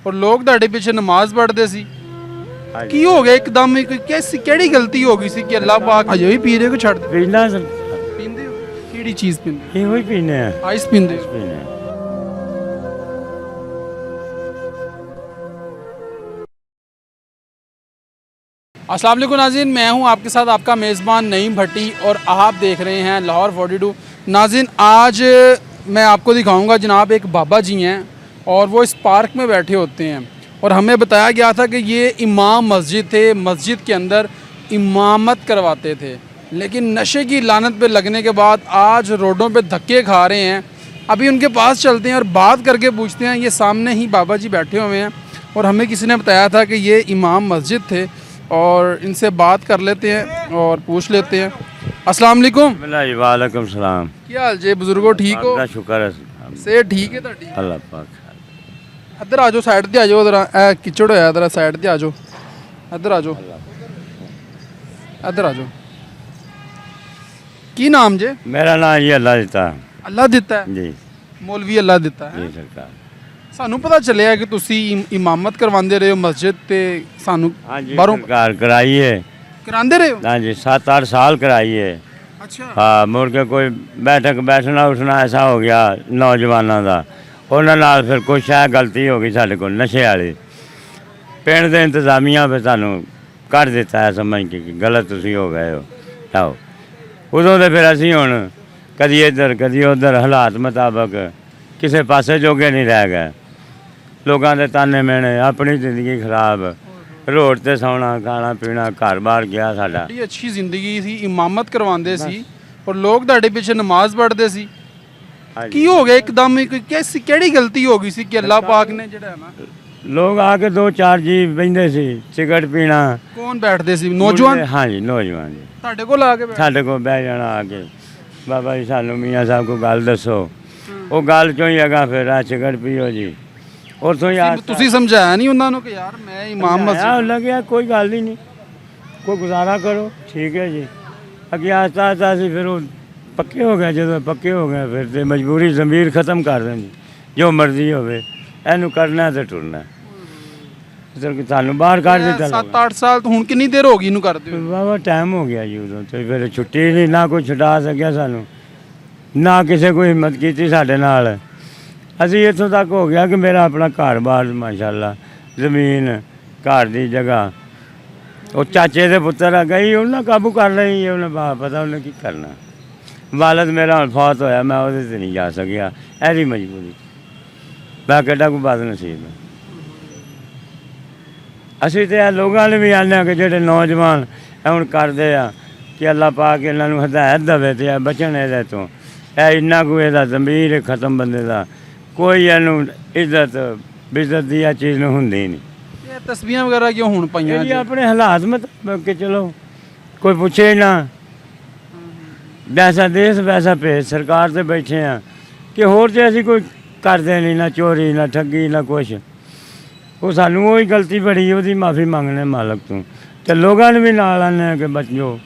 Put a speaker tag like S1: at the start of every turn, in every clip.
S1: और लोग ਤੁਹਾਡੇ ਪਿੱਛੇ ਨਮਾਜ਼ ਪੜ੍ਹਦੇ ਸੀ ਕੀ ਹੋ ਗਿਆ ਇੱਕਦਮ ਕੋਈ ਕਿਹੜੀ ਗਲਤੀ ਹੋ ਗਈ ਸੀ ਕਿ ਅੱਲਾਹ ਪਾਕ ਅਜੇ ਵੀ ਪੀ ਰਹੇ ਕੋ ਛੱਡ
S2: ਪੀਂਦਾ ਸਰ
S1: ਪੀਂਦੇ ਹੋ ਕਿਹੜੀ ਚੀਜ਼ ਪੀਂਦੇ
S2: ਇਹੋ ਹੀ ਪੀਨੇ ਆ
S1: ਆਈਸ ਪੀਂਦੇ ਹੋ
S2: ਪੀਨੇ
S1: अस्सलाम वालेकुम नाज़रीन, मैं हूं आपके साथ आपका मेज़बान नईम भट्टी और आप देख रहे हैं लाहौर 42। नाज़रीन, आज मैं आपको दिखाऊंगा जनाब एक बाबा जी हैं और वो इस पार्क में बैठे होते हैं और हमें बताया गया था कि ये इमाम मस्जिद थे, मस्जिद के अंदर इमामत करवाते थे, लेकिन नशे की लानत पे लगने के बाद आज रोडों पे धक्के खा रहे हैं। अभी उनके पास चलते हैं और बात करके पूछते हैं। ये सामने ही बाबा जी बैठे हुए हैं और हमें किसी ने बताया था कि ये इमाम मस्जिद थे और इनसे बात कर लेते हैं और पूछ लेते हैं। अस्सलाम वालेकुम।
S2: वालेकुम सलाम।
S1: क्या हाल जे बुजुर्गो, ठीक हो?
S2: शुक्र है
S1: से ठीक है ਤੁਹਾਡੀ?
S2: अल्लाह पाक।
S1: ਇੱਧਰ ਆ ਜਾਓ, ਸਾਈਡ ਤੇ ਆ ਜਾਓ, ਇਧਰ ਕਿਚੜ ਹੋਇਆ, ਇਧਰ ਸਾਈਡ ਤੇ ਆ ਜਾਓ, ਇੱਧਰ ਆ ਜਾਓ, ਇੱਧਰ ਆ ਜਾਓ। ਕੀ ਨਾਮ ਜੇ?
S2: मेरा नाम जी अल्लाह देता
S1: ਅੱਲਾ ਦਿੱਤਾ ਹੈ
S2: जी
S1: ਮੌਲਵੀ ਅੱਲਾ ਦਿੱਤਾ ਹੈ।
S2: जी सरकार।
S1: ਸਾਨੂੰ ਪਤਾ ਚੱਲਿਆ ਕਿ ਤੁਸੀਂ ਇਮਾਮਤ ਕਰਵਾਉਂਦੇ ਰਹੇ ਹੋ ਮਸਜਿਦ ਤੇ, ਸਾਨੂੰ
S2: हाँ जी
S1: ਬਾਹਰੋਂ
S2: सरकार कराई है।
S1: ਕਰਾਉਂਦੇ ਰਹੇ ਹੋ?
S2: हाँ जी 7-8 साल कराई है।
S1: ਅੱਛਾ
S2: हाँ मुड़ के कोई बैठना उठना ऐसा हो गया नौजवानों का, ਉਹਨਾਂ ਨਾਲ ਫਿਰ ਕੁਛ ਹੈ ਗਲਤੀ ਹੋ ਗਈ ਸਾਡੇ ਕੋਲ ਨਸ਼ੇ ਵਾਲੀ। ਪਿੰਡ ਦੇ ਇੰਤਜ਼ਾਮੀਆਂ ਫਿਰ ਸਾਨੂੰ ਕੱਢ ਦਿੱਤਾ ਹੈ ਸਮਝ ਕੇ ਕਿ ਗਲਤ ਤੁਸੀਂ ਹੋ ਗਏ ਹੋ। ਆਓ ਉਦੋਂ ਦੇ ਫਿਰ ਅਸੀਂ ਹੁਣ ਕਦੀ ਇੱਧਰ ਕਦੀ ਉੱਧਰ ਹਾਲਾਤ ਮੁਤਾਬਕ ਕਿਸੇ ਪਾਸੇ ਜੋਗੇ ਨਹੀਂ ਰਹਿ ਗਏ। ਲੋਕਾਂ ਦੇ ਤਾਨੇ ਮਿਹਣੇ, ਆਪਣੀ ਜ਼ਿੰਦਗੀ ਖਰਾਬ, ਰੋਡ ਤੇ ਸੌਣਾ ਖਾਣਾ ਪੀਣਾ ਘਰ ਬਾਹਰ ਗਿਆ ਸਾਡਾ।
S1: ਬੜੀ ਅੱਛੀ ਜ਼ਿੰਦਗੀ ਸੀ, ਇਮਾਮਤ ਕਰਵਾਉਂਦੇ ਸੀ ਔਰ ਲੋਕ ਤੁਹਾਡੇ ਪਿੱਛੇ ਨਮਾਜ਼ ਪੜ੍ਹਦੇ ਸੀ। ਕੀ ਹੋ ਗਿਆ ਇੱਕਦਮ ਕੋਈ ਕਿਹੜੀ ਗਲਤੀ ਹੋ ਗਈ ਸੀ ਕਿ ਅੱਲਾਹ ਪਾਕ ਨੇ ਜਿਹੜਾ ਹੈ ਨਾ
S2: ਲੋਕ ਆ ਕੇ 2-4 ਜੀ ਬਹਿੰਦੇ ਸੀ ਸਿਗਰਟ ਪੀਣਾ।
S1: ਕੌਣ ਬੈਠਦੇ ਸੀ? ਨੌਜਵਾਨ?
S2: ਹਾਂ ਜੀ ਨੌਜਵਾਨ ਜੀ
S1: ਤੁਹਾਡੇ ਕੋਲ ਆ ਕੇ
S2: ਸਾਡੇ ਕੋਲ ਬਹਿ ਜਾਣਾ ਆ ਕੇ, ਬਾਬਾ ਜੀ ਸਾਨੂੰ ਮੀਆਂ ਸਾਹਿਬ ਕੋਈ ਗੱਲ ਦੱਸੋ। ਉਹ ਗੱਲ ਚੋਂ ਹੀ ਹੈਗਾ ਫਿਰ ਆ ਸਿਗਰਟ ਪੀਓ ਜੀ। ਉੱਥੋਂ ਹੀ
S1: ਤੁਸੀਂ ਸਮਝਾਇਆ ਨਹੀਂ ਉਹਨਾਂ ਨੂੰ ਕਿ ਯਾਰ ਮੈਂ ਇਮਾਮ ਮਸਜਿਦ
S2: ਲੱਗਿਆ ਕੋਈ ਗੱਲ ਹੀ ਨਹੀਂ, ਕੋਈ ਗੁਜ਼ਾਰਾ ਕਰੋ ਠੀਕ ਹੈ ਜੀ। ਅੱਗੇ ਆਸਤਾ ਆਸਤਾ ਅਸੀਂ ਫਿਰ ਉਹ ਪੱਕੇ ਹੋ ਗਏ। ਜਦੋਂ ਪੱਕੇ ਹੋ ਗਏ ਫਿਰ ਤੇ ਮਜਬੂਰੀ ਜ਼ਮੀਰ ਖਤਮ ਕਰ ਦਿੰਦੀ, ਜੋ ਮਰਜ਼ੀ ਹੋਵੇ ਇਹਨੂੰ ਕਰਨਾ ਤੇ ਟੁਰਨਾ। ਸਾਨੂੰ ਬਾਹਰ ਕੱਢ ਦਿੱਤਾ।
S1: 7-8 ਸਾਲ ਤੋਂ ਹੁਣ ਕਿੰਨੀ ਦੇਰ ਹੋ ਗਈ ਇਹਨੂੰ ਕਰਦੇ ਹੋ?
S2: ਵਾਹਵਾ ਟਾਈਮ ਹੋ ਗਿਆ ਜੀ ਉਦੋਂ ਤੇ ਫਿਰ ਛੁੱਟੀ ਨਹੀਂ, ਨਾ ਕੋਈ ਛੁਡਾ ਸਕਿਆ ਸਾਨੂੰ, ਨਾ ਕਿਸੇ ਕੋਈ ਹਿੰਮਤ ਕੀਤੀ ਸਾਡੇ ਨਾਲ। ਅਸੀਂ ਇੱਥੋਂ ਤੱਕ ਹੋ ਗਿਆ ਕਿ ਮੇਰਾ ਆਪਣਾ ਘਰ ਬਾਰ ਮਾਸ਼ਾਅੱਲਾ, ਜ਼ਮੀਨ ਘਰ ਦੀ ਜਗ੍ਹਾ। ਉਹ ਚਾਚੇ ਦੇ ਪੁੱਤਰ ਆ ਗਈ, ਉਹਨਾਂ ਕਾਬੂ ਕਰ ਲਈ, ਉਹਨੇ ਪਤਾ ਉਹਨੇ ਕੀ ਕਰਨਾ। ਵਾਲਦ ਮੇਰਾ ਹੁਣ ਫੌਤ ਹੋਇਆ, ਮੈਂ ਉਹਦੇ 'ਤੇ ਨਹੀਂ ਜਾ ਸਕਿਆ, ਇਹਦੀ ਮਜਬੂਰੀ। ਮੈਂ ਕਿੱਡਾ ਕੋਈ ਬਦਨਸੀਬ ਹੈ। ਅਸੀਂ ਤਾਂ ਇਹ ਲੋਕਾਂ ਨੂੰ ਵੀ ਆਉਂਦੇ ਹਾਂ ਕਿ ਜਿਹੜੇ ਨੌਜਵਾਨ ਹੁਣ ਕਰਦੇ ਆ ਕਿ ਅੱਲਾਹ ਪਾਕ ਇਹਨਾਂ ਨੂੰ ਹਦਾਇਤ ਦੇਵੇ ਅਤੇ ਇਹ ਬਚਣ ਇਹਦੇ ਤੋਂ। ਇਹ ਇੰਨਾ ਕੁ ਇਹਦਾ ਜ਼ਮੀਰ ਖਤਮ ਬੰਦੇ ਦਾ, ਕੋਈ ਇਹਨੂੰ ਇੱਜ਼ਤ ਬਿਜ਼ਤ ਦੀ ਇਹ ਚੀਜ਼ ਨੂੰ ਹੁੰਦੀ ਨਹੀਂ।
S1: ਇਹ ਤਸਬੀਹਾਂ ਵਗੈਰਾ ਕਿਉਂ ਹੁਣ ਪਾਈਆਂ
S2: ਜੀ ਆਪਣੇ ਹਾਲਾਤ ਮਤਲਬ ਕਿ ਚਲੋ ਕੋਈ ਪੁੱਛੇ ਨਾ, ਵੈਸਾ ਦੇਸ਼ ਵੈਸਾ ਭੇਜ। ਸਰਕਾਰ 'ਤੇ ਬੈਠੇ ਆ ਕਿ ਹੋਰ ਤੇ ਅਸੀਂ ਕੋਈ ਕਰਦੇ ਨਹੀਂ, ਨਾ ਚੋਰੀ ਨਾ ਠੱਗੀ ਨਾ ਕੁਛ। ਉਹ ਸਾਨੂੰ ਉਹੀ ਗਲਤੀ ਬੜੀ, ਉਹਦੀ ਮਾਫੀ ਮੰਗਣੇ ਮਾਲਕ ਤੋਂ। ਅਤੇ ਲੋਕਾਂ ਨੂੰ ਵੀ ਨਾਲ ਆਉਂਦੇ ਕਿ ਬੱਚੋ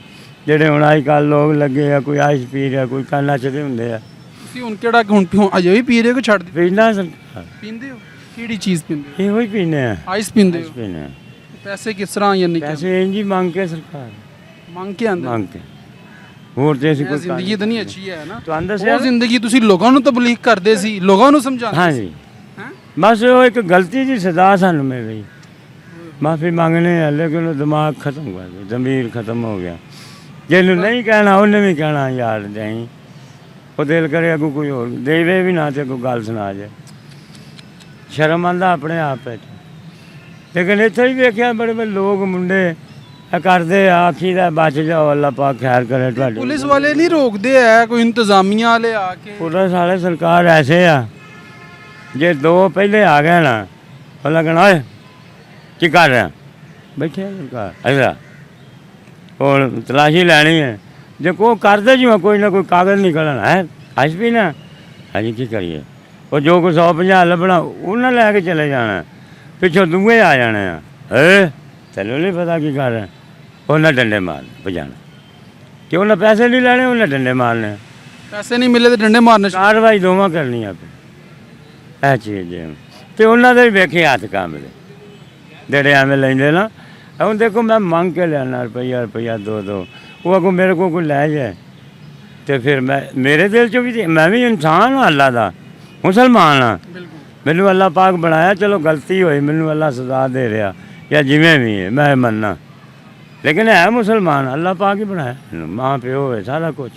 S2: ਜਿਹੜੇ ਹੁਣ ਅੱਜ ਕੱਲ੍ਹ ਲੋਕ ਲੱਗੇ ਆ, ਕੋਈ ਆਇਸ ਪੀ ਰਿਹਾ, ਕੋਈ ਨੱਚਦੇ ਹੁੰਦੇ ਆ।
S1: ਤੁਸੀਂ ਹੁਣ ਕਿਹੜਾ ਹੁਣ ਅਜੇ ਵੀ ਪੀ ਰਹੇ ਹੋ? ਛੱਡ
S2: ਪੀਂਦਾ
S1: ਪੀਂਦੇ ਹੋ? ਕਿਹੜੀ ਚੀਜ਼ ਪੀਂਦੇ?
S2: ਇਹੋ ਹੀ ਪੀਨੇ ਆ
S1: ਆਈਸ ਪੀਂਦੇ ਹੋ?
S2: ਪੀਨੇ।
S1: ਪੈਸੇ ਕਿਸ ਤਰ੍ਹਾਂ ਯਾਨੀ
S2: ਪੈਸੇ ਇੰਝ ਹੀ ਮੰਗ ਕੇ ਸਰਕਾਰ
S1: ਮੰਗ ਕੇ ਆਉਂਦੇ?
S2: ਮੰਗ ਕੇ ਹੋਰ ਤੇ ਅਸੀਂ ਕੋਈ
S1: ਜ਼ਿੰਦਗੀ ਤਾਂ ਨਹੀਂ ਅੱਛੀ ਹੈ ਨਾ।
S2: ਤੁਹਾਨੂੰ ਦੱਸਿਆ
S1: ਉਹ ਜ਼ਿੰਦਗੀ ਤੁਸੀਂ ਲੋਕਾਂ ਨੂੰ ਤਬਲੀਗ ਕਰਦੇ ਸੀ, ਲੋਕਾਂ ਨੂੰ ਸਮਝਾਉਂਦੇ ਸੀ।
S2: ਹਾਂਜੀ ਬਸ ਉਹ ਇੱਕ ਗਲਤੀ ਦੀ ਸਜ਼ਾ ਸਾਨੂੰ ਮਿਲ ਰਹੀ, ਮਾਫੀ ਮੰਗਣੇ ਆ, ਲੇਕਿਨ ਉਹ ਦਿਮਾਗ ਖਤਮ ਕਰ ਗਿਆ, ਜ਼ਮੀਰ ਖਤਮ ਹੋ ਗਿਆ। ਜਿਹਨੂੰ ਨਹੀਂ ਕਹਿਣਾ ਉਹਨੇ ਵੀ ਕਹਿਣਾ ਯਾਰ ਜਾਈ, ਉਹ ਦਿਲ ਕਰੇ ਅੱਗੋਂ ਕੋਈ ਹੋਰ ਦੇਵੇ ਵੀ ਨਾ ਤੇ ਕੋਈ ਗੱਲ ਸੁਣਾ ਜਾਏ। ਸ਼ਰਮ ਆਉਂਦਾ ਆਪਣੇ ਆਪ ਵਿੱਚ। ਲੇਕਿਨ ਇੱਥੇ ਹੀ ਵੇਖਿਆ ਬੜੇ ਬੜੇ ਲੋਕ ਮੁੰਡੇ ਕਰਦੇ ਆ, ਆਖੀ ਦਾ ਬਚ ਜਾਓ ਅੱਲਾਹ ਪਾਕ ਖੈਰ ਕਰੇ ਤੁਹਾਡੀ।
S1: ਪੁਲਿਸ ਵਾਲੇ ਨਹੀਂ ਰੋਕਦੇ ਹੈ, ਕੋਈ ਇੰਤਜ਼ਾਮੀਆਂ ਵਾਲੇ ਆ ਕੇ?
S2: ਪੁਲਿਸ ਵਾਲੇ ਸਰਕਾਰ ਐਸੇ ਆ, ਜੇ ਦੋ ਪਹਿਲੇ ਆ ਗਏ ਨਾ ਉਹ ਲੱਗਣਾ ਓਏ ਕੀ ਕਰ ਰਿਹਾ, ਬੈਠੇ ਸਰਕਾਰ ਐਸਾ ਹੁਣ ਤਲਾਸ਼ੀ ਲੈਣੀ ਹੈ। ਜੇ ਕੋਈ ਕਰਦੇ ਜਿਵੇਂ ਕੋਈ ਨਾ ਕੋਈ ਕਾਗਜ਼ ਨਿਕਲਣਾ ਹੈ ਅੱਜ ਵੀ ਨਾ ਹਾਂਜੀ ਕੀ ਕਰੀਏ। ਉਹ ਜੋ ਕੋਈ 150 ਲੱਭਣਾ ਉਹਨਾਂ ਲੈ ਕੇ ਚਲੇ ਜਾਣਾ, ਪਿੱਛੋਂ ਦੂਏ ਆ ਜਾਣੇ ਆ। ਤੈਨੂੰ ਨਹੀਂ ਪਤਾ ਕੀ ਕਰ ਰਿਹਾ, ਉਹਨਾਂ ਡੰਡੇ ਮਾਰ ਭਜਾਣਾ ਕਿ ਉਹਨਾਂ ਪੈਸੇ ਨਹੀਂ ਲੈਣੇ, ਉਹਨਾਂ ਡੰਡੇ ਮਾਰਨੇ। पैसे नहीं मिले तो डंडे मारने। कार्रवाई दोवां करनी आप चीज़ ਤੇ ਉਹਨਾਂ ਦੇ ਵੀ ਵੇਖੇ ਹੱਥ ਕੰਬਦੇ ਜਿਹੜੇ ਐਵੇਂ ਲੈਂਦੇ ਨਾ। ਹੁਣ ਦੇਖੋ ਮੈਂ ਮੰਗ ਕੇ ਲਿਆਣਾ ਰੁਪਈਆ 2 ਉਹ ਅੱਗੋਂ ਮੇਰੇ ਕੋਲ ਕੋਈ ਲੈ ਜਾਏ ਤੇ ਫਿਰ ਮੇਰੇ ਦਿਲ 'ਚ ਵੀ ਮੈਂ ਵੀ ਇਨਸਾਨ ਹਾਂ, ਅੱਲਾ ਦਾ ਮੁਸਲਮਾਨ ਹਾਂ। ਮੈਨੂੰ ਅੱਲਾ ਪਾਕ ਬਣਾਇਆ, ਚਲੋ ਗਲਤੀ ਹੋਈ ਮੈਨੂੰ ਅੱਲਾ ਸਜ਼ਾ ਦੇ ਰਿਹਾ ਜਾਂ ਜਿਵੇਂ ਵੀ ਹੈ ਮੈਂ ਮੰਨਣਾ, ਲੇਕਿਨ ਹੈ ਮੁਸਲਮਾਨ, ਅੱਲਾ ਪਾਕ ਹੀ ਬਣਾਇਆ ਮੈਨੂੰ, ਮਾਂ ਪਿਓ ਹੋਏ ਸਾਰਾ ਕੁਛ।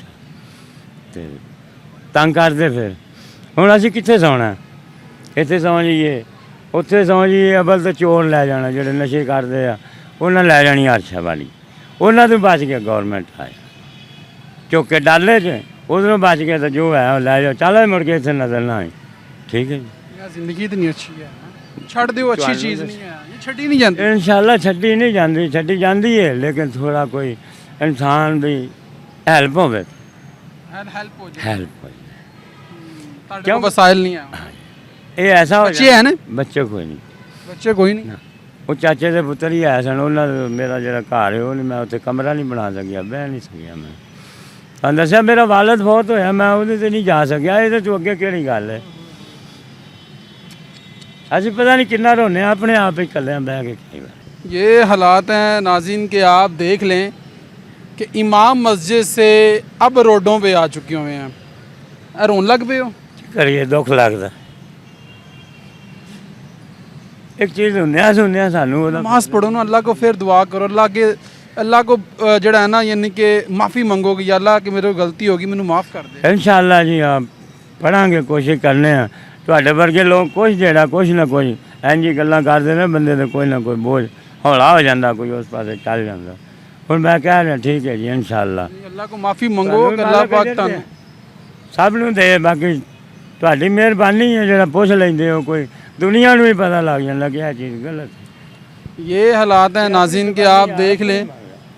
S2: ਤੇ ਤੰਗ ਕਰਦੇ ਫਿਰ ਹੁਣ ਅਸੀਂ ਕਿੱਥੇ ਸੌਣਾ? ਇੱਥੇ ਸੌਂ ਜਾਈਏ, ਉੱਥੇ ਸੌਂ ਜਾਈਏ, ਅਬਲ ਤਾਂ ਚੋਰ ਲੈ ਜਾਣਾ, ਜਿਹੜੇ ਨਸ਼ੇ ਕਰਦੇ ਆ ਉਹਨਾਂ ਲੈ ਜਾਣੀ ਅਰਸ਼ਾ ਵਾਲੀ, ਉਹਨਾਂ ਤੋਂ ਬਚ ਕੇ ਗੌਰਮੈਂਟ ਆਏ ਚੁੱਕ ਕੇ ਡਾਲੇ 'ਚ, ਉਧਰੋਂ ਬਚ ਕੇ ਤਾਂ ਜੋ ਹੈ ਉਹ ਲੈ ਜਾਓ, ਚੱਲ ਮੁੜ ਕੇ ਇੱਥੇ ਨਜ਼ਰ ਨਾ ਆਏ। ਠੀਕ ਹੈ ਜੀ।
S1: ਜ਼ਿੰਦਗੀ ਇਤਨੀ ਅੱਛੀ ਹੈ, ਛੱਡ ਦਿਓ, ਅੱਛੀ ਚੀਜ਼ ਨਹੀਂ ਹੈ, ਇਹ ਛੱਡੀ ਨਹੀਂ ਜਾਂਦੀ।
S2: ਇਨਸ਼ਾਅੱਲਾ ਛੱਡੀ ਨਹੀਂ ਜਾਂਦੀ, ਛੱਡੀ ਜਾਂਦੀ ਹੈ, ਲੇਕਿਨ ਥੋੜਾ ਕੋਈ ਇਨਸਾਨ ਦੀ ਹੈਲਪ ਹੋਵੇ,
S1: ਹੈਲਪ ਹੋ ਜਾਏ,
S2: ਹੈਲਪ ਹੋ
S1: ਤੁਹਾਡੇ ਕੋਲ ਵਸਾਇਲ ਨਹੀਂ ਹੈ।
S2: ਇਹ ਐਸਾ ਹੋ
S1: ਬੱਚੇ ਹੈ ਨਾ?
S2: ਬੱਚੇ ਕੋਈ ਨਹੀਂ,
S1: ਬੱਚੇ ਕੋਈ ਨਹੀਂ।
S2: ਉਹ ਚਾਚੇ ਦੇ ਪੁੱਤਰ ਹੀ ਆਏ ਸਨ, ਉਹਨਾਂ ਦਾ ਮੇਰਾ ਜਿਹੜਾ ਘਰ ਹੈ ਉਹ ਨਹੀਂ, ਮੈਂ ਉੱਥੇ ਕਮਰਾ ਨਹੀਂ ਬਣਾ ਸਕਿਆ, ਬਹਿ ਨਹੀਂ ਸਕਿਆ। ਮੈਂ ਤੁਹਾਨੂੰ ਦੱਸਿਆ ਮੇਰਾ ਵਾਲਦ ਬਹੁਤ ਹੋਇਆ, ਮੈਂ ਉਹਦੇ 'ਤੇ ਨਹੀਂ ਜਾ ਸਕਿਆ। ਇਹਦੇ ਤੋਂ ਅੱਗੇ ਕਿਹੜੀ ਗੱਲ ਹੈ? ਅਸੀਂ ਪਤਾ नहीं कितना रोने अपने आप ही कल बह के कई बार।
S1: ये हालात हैं नाज़रीन के, आप देख लें कि इमाम मस्जिद से अब रोडों पे आ चुके हुए हैं। रोन लग पे हो?
S2: करिए दुख लगता। एक चीज़ सुनने सानू
S1: नमाज पढ़ो ना, अल्लाह को फिर दुआ करो, अल्लाह को जड़ा है ना, यानी कि माफ़ी मंगो कि अल्लाह कि मेरे को गलती होगी, मैनू माफ़ कर दे।
S2: इंशाअल्लाह जी आप पढ़ांगे, कोशिश करने हैं। ਤੁਹਾਡੇ ਵਰਗੇ ਲੋਕ ਕੁਛ ਜਿਹੜਾ ਕੁਛ ਨਾ ਕੁਛ ਇੰਝ ਗੱਲਾਂ ਕਰਦੇ ਨੇ, ਬੰਦੇ ਦੇ ਕੋਈ ਨਾ ਕੋਈ ਬੋਝ ਹੌਲਾ ਹੋ ਜਾਂਦਾ, ਕੋਈ ਉਸ ਪਾਸੇ ਚੱਲ ਜਾਂਦਾ। ਹੁਣ ਮੈਂ ਕਹਿ ਰਿਹਾ ਠੀਕ ਹੈ ਜੀ, ਇਨਸ਼ਾਅੱਲਾ
S1: ਅੱਲਾਹ ਕੋ ਮਾਫੀ ਮੰਗੋ ਕਿ ਅੱਲਾਹ ਪਾਕ ਤੁਹਾਨੂੰ
S2: ਸਭ ਨੂੰ ਦੇ। ਬਾਕੀ ਤੁਹਾਡੀ ਮਿਹਰਬਾਨੀ ਹੈ ਜਿਹੜਾ ਪੁੱਛ ਲੈਂਦੇ ਹੋ, ਕੋਈ ਦੁਨੀਆ ਨੂੰ ਵੀ ਪਤਾ ਲੱਗ ਜਾਂਦਾ ਕਿ ਇਹ ਚੀਜ਼ गलत है।
S1: ये हालात हैं नाज़रीन के, आप देख लें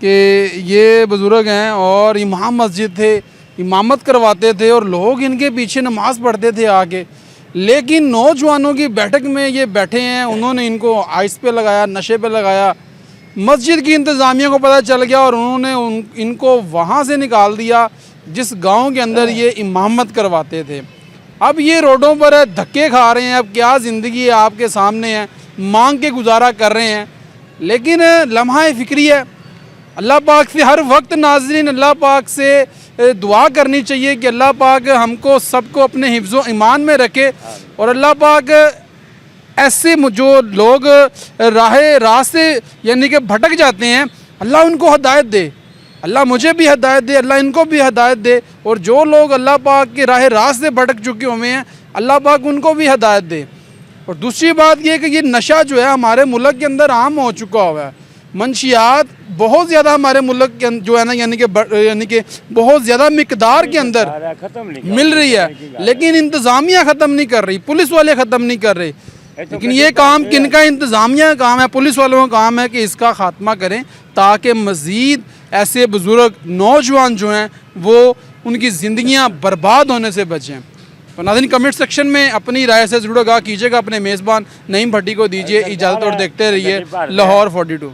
S1: कि ये बुज़ुर्ग हैं और इमाम मस्जिद थे, इमामत करवाते थे और लोग इनके पीछे नमाज़ पढ़ते थे आके, लेकिन नौजवानों की बैठक में ये बैठे हैं, उन्होंने इनको आइस पे लगाया, नशे पे लगाया। मस्जिद की इंतज़ामिया को पता चल गया और उन्होंने इनको वहाँ से निकाल दिया जिस गांव के अंदर ये इमामत करवाते थे। अब ये रोडों पर है, धक्के खा रहे हैं। अब क्या ज़िंदगी है आपके सामने है, मांग के गुजारा कर रहे हैं, लेकिन लम्हा फ़िक्री है। अल्लाह पाक से हर वक्त नाज़रीन अल्लाह पाक से दुआ करनी चाहिए कि अल्लाह पाक हमको सबको अपने हिफ्ज़ो ईमान में रखे और अल्लाह पाक ऐसे जो लोग रास्ते यानी कि भटक जाते हैं, अल्लाह उनको हिदायत दे, अल्लाह मुझे भी हिदायत दे, अल्लाह इनको भी हिदायत दे। और जो लोग अल्लाह पाक के रास्ते भटक चुके हुए हैं, अल्लाह पाक उनको भी हिदायत दे। और दूसरी बात ये कि ये नशा जो है हमारे मुल्क के अंदर आम हो चुका हुआ है। मंशियात बहुत ज़्यादा हमारे मुल्क के जो है ना, यानी कि बहुत ज़्यादा मिकदार के अंदर मिल रही है, लेकिन इंतज़ामिया ख़त्म नहीं कर रही, पुलिस वाले ख़त्म नहीं कर रहे। लेकिन ये काम किनका? इंतज़ामिया का काम है, पुलिस वालों का काम है कि इसका ख़ात्मा करें ताकि मज़ीद ऐसे बुज़ुर्ग नौजवान जो हैं वो उनकी ज़िंदगियाँ बर्बाद होने से बचें। तो नाज़रीन कमेंट सेक्शन में अपनी राय से ज़रूर आगाह कीजिएगा। अपने मेज़बान नईम भट्टी को दीजिए इजाज़त और देखते रहिए लाहौर 42।